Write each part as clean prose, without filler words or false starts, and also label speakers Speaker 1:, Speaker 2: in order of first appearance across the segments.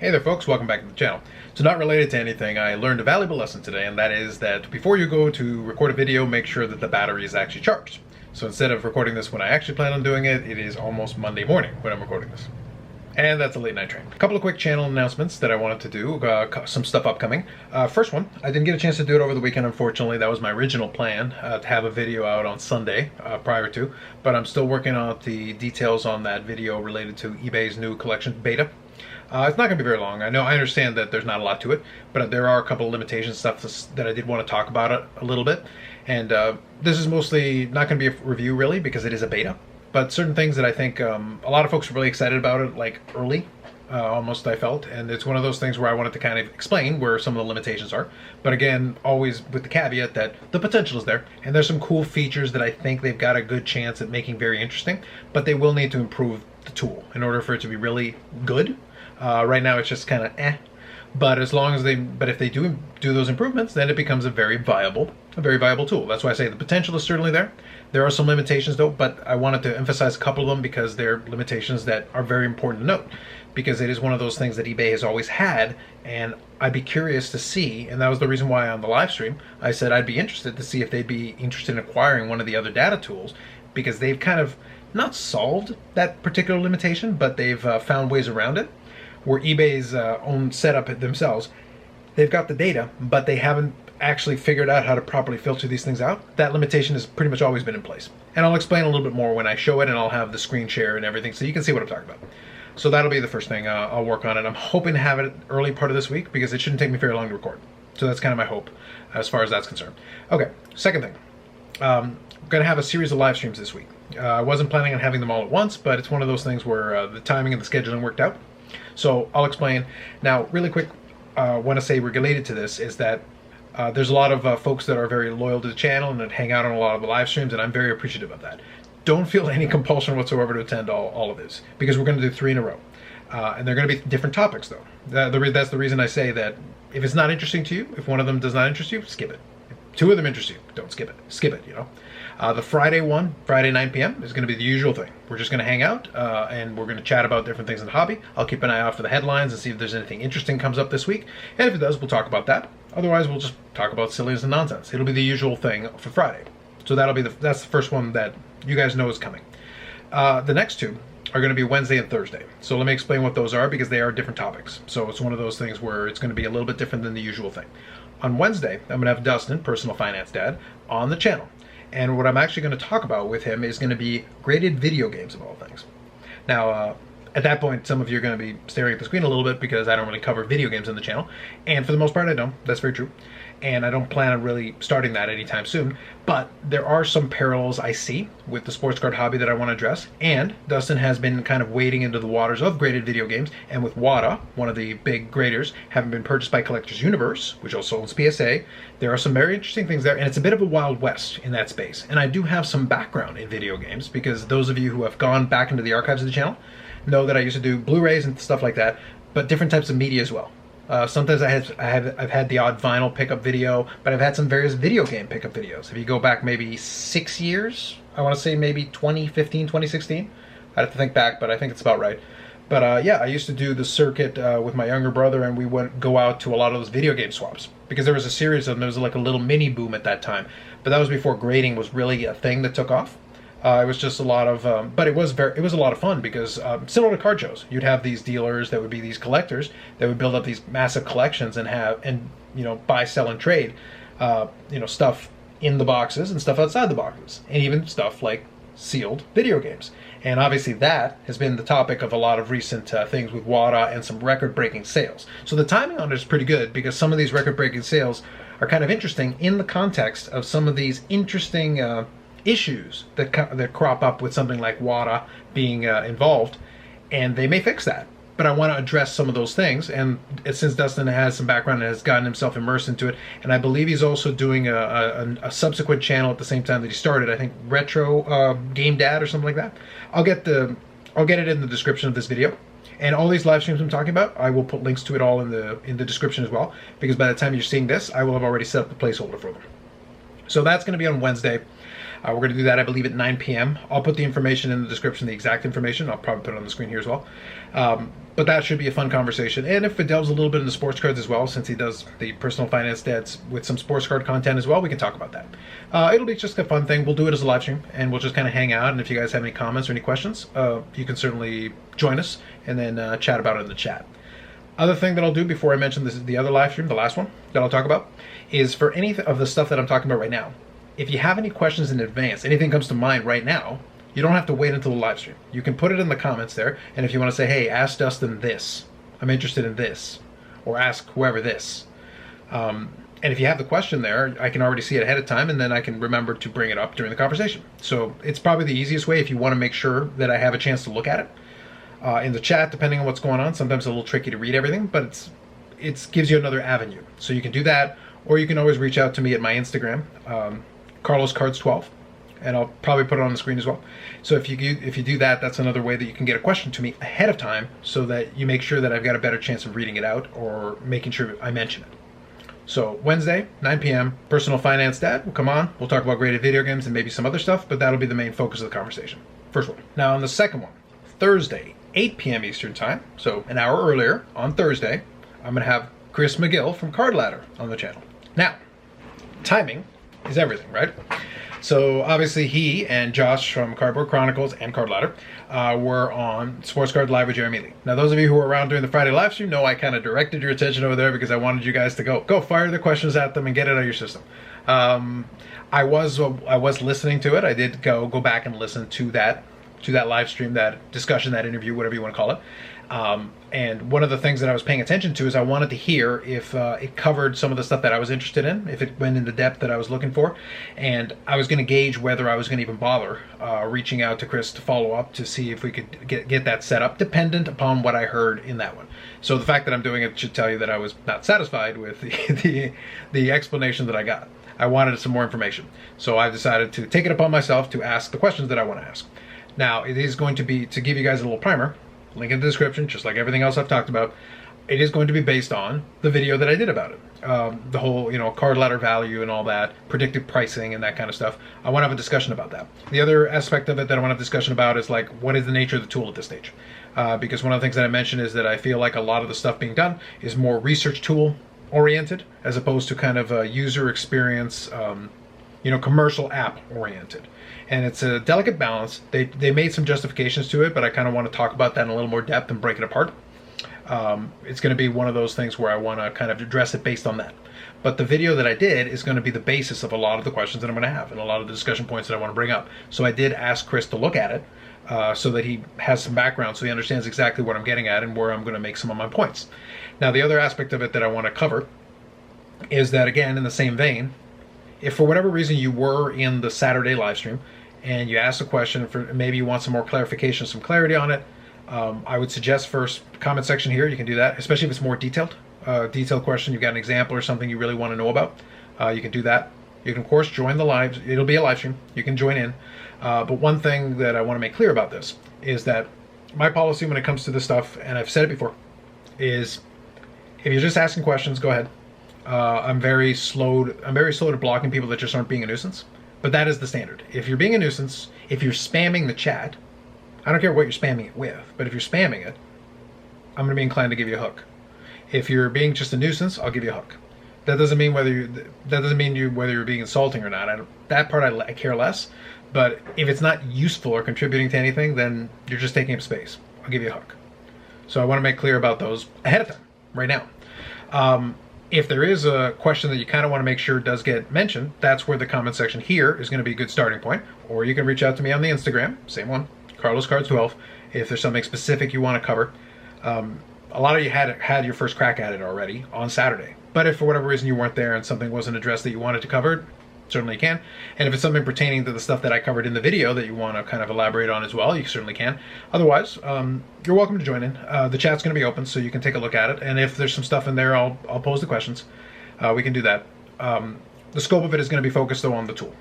Speaker 1: Hey there folks, welcome back to the channel. So not related to anything, I learned a valuable lesson today, and that is that before you go to record a video, make sure that the battery is actually charged. So instead of recording this when I actually plan on doing it, it is almost Monday morning when I'm recording this. And that's a late night train. A couple of quick channel announcements that I wanted to do, some stuff upcoming. First one, I didn't get a chance to do it over the weekend, unfortunately. That was my original plan, to have a video out on Sunday prior to, but I'm still working on the details on that video related to eBay's new collection beta. It's not going to be very long. I understand that there's not a lot to it, but there are a couple of limitations stuff that I did want to talk about it a little bit. And this is mostly not going to be a review really because it is a beta, but certain things that I think a lot of folks are really excited about it, like early, almost I felt. And it's one of those things where I wanted to kind of explain where some of the limitations are. But again, always with the caveat that the potential is there. And there's some cool features that I think they've got a good chance at making very interesting, but they will need to improve the tool in order for it to be really good. Right now it's just kind of but if they do those improvements, then it becomes a very viable tool. That's why I say the potential is certainly there. There are some limitations though, but I wanted to emphasize a couple of them because they're limitations that are very important to note, because it is one of those things that eBay has always had, and I'd be curious to see, and that was the reason why on the live stream I said I'd be interested to see if they'd be interested in acquiring one of the other data tools, because they've kind of not solved that particular limitation, but they've found ways around it. Where eBay's own setup themselves, they've got the data, but they haven't actually figured out how to properly filter these things out. That limitation has pretty much always been in place. And I'll explain a little bit more when I show it, and I'll have the screen share and everything so you can see what I'm talking about. So that'll be the first thing I'll work on, and I'm hoping to have it early part of this week because it shouldn't take me very long to record. So that's kind of my hope as far as that's concerned. Okay, second thing. I'm going to have a series of live streams this week. I wasn't planning on having them all at once, but it's one of those things where the timing and the scheduling worked out. So I'll explain. Now, really quick, I want to say related to this is that there's a lot of folks that are very loyal to the channel and that hang out on a lot of the live streams, and I'm very appreciative of that. Don't feel any compulsion whatsoever to attend all of this, because we're going to do 3 in a row. And they're going to be different topics, though. That's the reason I say that if it's not interesting to you, if one of them does not interest you, skip it. If 2 of them interest you, don't skip it. Skip it, you know. The Friday one, Friday 9 p.m. is going to be the usual thing. We're just going to hang out and we're going to chat about different things in the hobby. I'll keep an eye out for the headlines and see if there's anything interesting comes up this week. And if it does, we'll talk about that. Otherwise, we'll just talk about silliness and nonsense. It'll be the usual thing for Friday. So that's the first one that you guys know is coming. The next 2 are going to be Wednesday and Thursday. So let me explain what those are, because they are different topics. So it's one of those things where it's going to be a little bit different than the usual thing. On Wednesday, I'm going to have Dustin, Personal Finance Dad, on the channel. And what I'm actually going to talk about with him is going to be graded video games of all things. Now, at that point, some of you are going to be staring at the screen a little bit because I don't really cover video games on the channel. And for the most part, I don't. That's very true. And I don't plan on really starting that anytime soon. But there are some parallels I see with the sports card hobby that I want to address. And Dustin has been kind of wading into the waters of graded video games. And with WATA, one of the big graders, having been purchased by Collectors Universe, which also owns PSA, there are some very interesting things there. And it's a bit of a wild west in that space. And I do have some background in video games, because those of you who have gone back into the archives of the channel know that I used to do Blu-rays and stuff like that, but different types of media as well. Sometimes I've had the odd vinyl pickup video, but I've had some various video game pickup videos. If you go back maybe 6 years, I want to say maybe 2015, 2016. I'd have to think back, but I think it's about right. But yeah, I used to do the circuit with my younger brother, and we would go out to a lot of those video game swaps, because there was a series of them. There was like a little mini boom at that time, but that was before grading was really a thing that took off. It was just a lot of, but it was a lot of fun, because similar to card shows, you'd have these dealers that would be these collectors that would build up these massive collections and you know, buy, sell, and trade, you know, stuff in the boxes and stuff outside the boxes, and even stuff like sealed video games. And obviously that has been the topic of a lot of recent things with WATA and some record-breaking sales. So the timing on it is pretty good, because some of these record-breaking sales are kind of interesting in the context of some of these interesting issues that crop up with something like WATA being involved, and they may fix that. But I want to address some of those things, and since Dustin has some background and has gotten himself immersed into it, and I believe he's also doing a subsequent channel at the same time that he started, I think Retro Game Dad or something like that. I'll get it in the description of this video. And all these live streams I'm talking about, I will put links to it all in the description as well, because by the time you're seeing this, I will have already set up the placeholder for them. So that's going to be on Wednesday. We're going to do that, I believe, at 9 p.m. I'll put the information in the description, the exact information. I'll probably put it on the screen here as well. But that should be a fun conversation. And if it delves a little bit into sports cards as well, since he does the personal finance dads with some sports card content as well, we can talk about that. It'll be just a fun thing. We'll do it as a live stream, and we'll just kind of hang out. And if you guys have any comments or any questions, you can certainly join us and then chat about it in the chat. Other thing that I'll do before I mention this, the other live stream, the last one that I'll talk about, is for any of the stuff that I'm talking about right now, if you have any questions in advance, anything comes to mind right now, you don't have to wait until the live stream. You can put it in the comments there, and if you want to say, hey, ask Dustin this, I'm interested in this, or ask whoever this. And if you have the question there, I can already see it ahead of time, and then I can remember to bring it up during the conversation. So it's probably the easiest way if you want to make sure that I have a chance to look at it. In the chat, depending on what's going on, sometimes it's a little tricky to read everything, but it gives you another avenue. So you can do that, or you can always reach out to me at my Instagram, CarlosCards12, and I'll probably put it on the screen as well. So if you do that, that's another way that you can get a question to me ahead of time, so that you make sure that I've got a better chance of reading it out or making sure I mention it. So Wednesday, 9 p.m., Personal Finance Dad will come on. We'll talk about graded video games and maybe some other stuff, but that'll be the main focus of the conversation. First one. Now on the second one, Thursday, 8 p.m. Eastern Time, so an hour earlier on Thursday, I'm going to have Chris McGill from Card Ladder on the channel. Now, timing is everything, right? So obviously he and Josh from Cardboard Chronicles and Card Ladder were on Sports Card Live with Jeremy Lee. Now those of you who were around during the Friday live stream know I kind of directed your attention over there because I wanted you guys to go fire the questions at them and get it out of your system. I was listening to it. I did go back and listen to that live stream, that discussion, that interview, whatever you want to call it. And one of the things that I was paying attention to is I wanted to hear if it covered some of the stuff that I was interested in, if it went into depth that I was looking for. And I was going to gauge whether I was going to even bother reaching out to Chris to follow up to see if we could get that set up, dependent upon what I heard in that one. So the fact that I'm doing it should tell you that I was not satisfied with the explanation that I got. I wanted some more information. So I decided to take it upon myself to ask the questions that I want to ask. Now, it is going to be, to give you guys a little primer, link in the description, just like everything else I've talked about, it is going to be based on the video that I did about it. The whole, card ladder value and all that, predictive pricing and that kind of stuff. I want to have a discussion about that. The other aspect of it that I want to have a discussion about is like, what is the nature of the tool at this stage? Because one of the things that I mentioned is that I feel like a lot of the stuff being done is more research tool oriented, as opposed to kind of a user experience, commercial app oriented. And it's a delicate balance. They made some justifications to it, but I kind of want to talk about that in a little more depth and break it apart. It's going to be one of those things where I want to kind of address it based on that. But the video that I did is going to be the basis of a lot of the questions that I'm going to have and a lot of the discussion points that I want to bring up. So I did ask Chris to look at it so that he has some background, so he understands exactly what I'm getting at and where I'm going to make some of my points. Now, the other aspect of it that I want to cover is that, again, in the same vein, if for whatever reason you were in the Saturday live stream and you asked a question, for maybe you want some more clarification, some clarity on it, I would suggest first comment section here. You can do that, especially if it's more detailed question. You've got an example or something you really want to know about. You can do that. You can, of course, join the live. It'll be a live stream. You can join in. But one thing that I want to make clear about this is that my policy when it comes to this stuff, and I've said it before, is if you're just asking questions, go ahead. I'm very slow to blocking people that just aren't being a nuisance. But that is the standard. If you're being a nuisance, if you're spamming the chat, I don't care what you're spamming it with, but if you're spamming it, I'm going to be inclined to give you a hook. If you're being just a nuisance, I'll give you a hook. That doesn't mean whether you're being insulting or not. That part I care less. But if it's not useful or contributing to anything, then you're just taking up space. I'll give you a hook. So I want to make clear about those ahead of time, right now. If there is a question that you kind of want to make sure does get mentioned, that's where the comment section here is going to be a good starting point. Or you can reach out to me on the Instagram, same one, CarlosCards12, if there's something specific you want to cover. A lot of you had your first crack at it already on Saturday. But if for whatever reason you weren't there and something wasn't addressed that you wanted to cover, certainly you can. And if it's something pertaining to the stuff that I covered in the video that you want to kind of elaborate on as well, you certainly can. Otherwise, you're welcome to join in. The chat's going to be open, so you can take a look at it. And if there's some stuff in there, I'll pose the questions. We can do that. The scope of it is going to be focused, though, on the tool,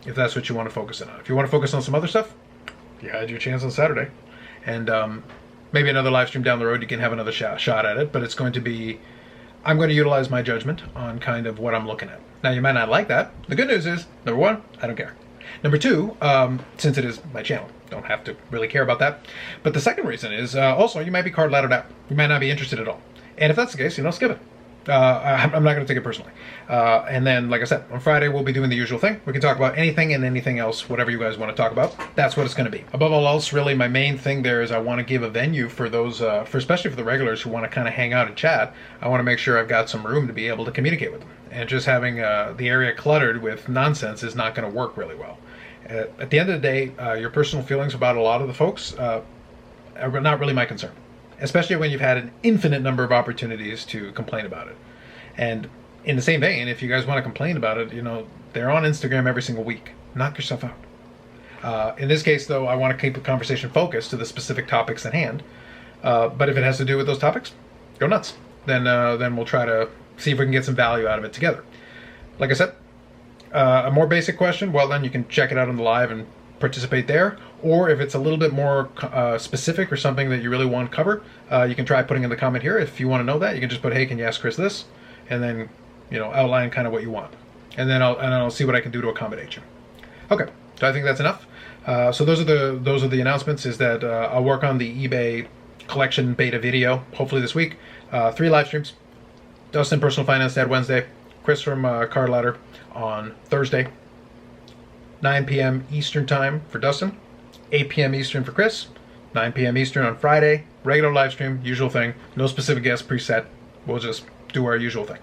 Speaker 1: if that's what you want to focus in on. If you want to focus on some other stuff, you had your chance on Saturday. And maybe another live stream down the road, you can have another shot at it. But it's going to be, I'm going to utilize my judgment on kind of what I'm looking at. Now, you might not like that. The good news is, number one, I don't care. Number two, since it is my channel, don't have to really care about that. But the second reason is also you might be card laddered out. You might not be interested at all. And if that's the case, skip it. I'm not going to take it personally. And then, like I said, on Friday we'll be doing the usual thing. We can talk about anything and anything else, whatever you guys want to talk about. That's what it's going to be. Above all else, really, my main thing there is I want to give a venue for those, especially for the regulars who want to kind of hang out and chat. I want to make sure I've got some room to be able to communicate with them. And just having the area cluttered with nonsense is not going to work really well. At the end of the day, your personal feelings about a lot of the folks are not really my concern. Especially when you've had an infinite number of opportunities to complain about it. And in the same vein, if you guys want to complain about it, they're on Instagram every single week. Knock yourself out. In this case, though, I want to keep the conversation focused to the specific topics at hand. But if it has to do with those topics, go nuts. Then we'll try to see if we can get some value out of it together. Like I said, a more basic question, well, then you can check it out on the live and participate there. Or if it's a little bit more specific or something that you really want to cover, you can try putting in the comment here. If you want to know that, you can just put, hey, can you ask Chris this? And then, outline kind of what you want. And then I'll see what I can do to accommodate you. Okay, so I think that's enough. So those are the announcements, is that I'll work on the eBay collection beta video, hopefully this week. 3 live streams. Dustin, Personal Finance Dad, Wednesday. Chris from Card Ladder on Thursday. 9 p.m. Eastern Time for Dustin. 8 p.m. Eastern for Chris, 9 p.m. Eastern on Friday, regular live stream, usual thing, no specific guest preset, we'll just do our usual thing.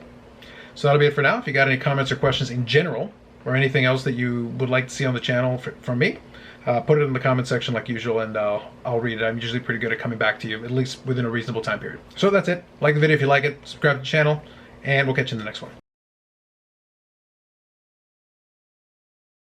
Speaker 1: So that'll be it for now. If you got any comments or questions in general, or anything else that you would like to see on the channel from me, put it in the comment section like usual, and I'll read it. I'm usually pretty good at coming back to you, at least within a reasonable time period. So that's it. Like the video if you like it, subscribe to the channel, and we'll catch you in the next one.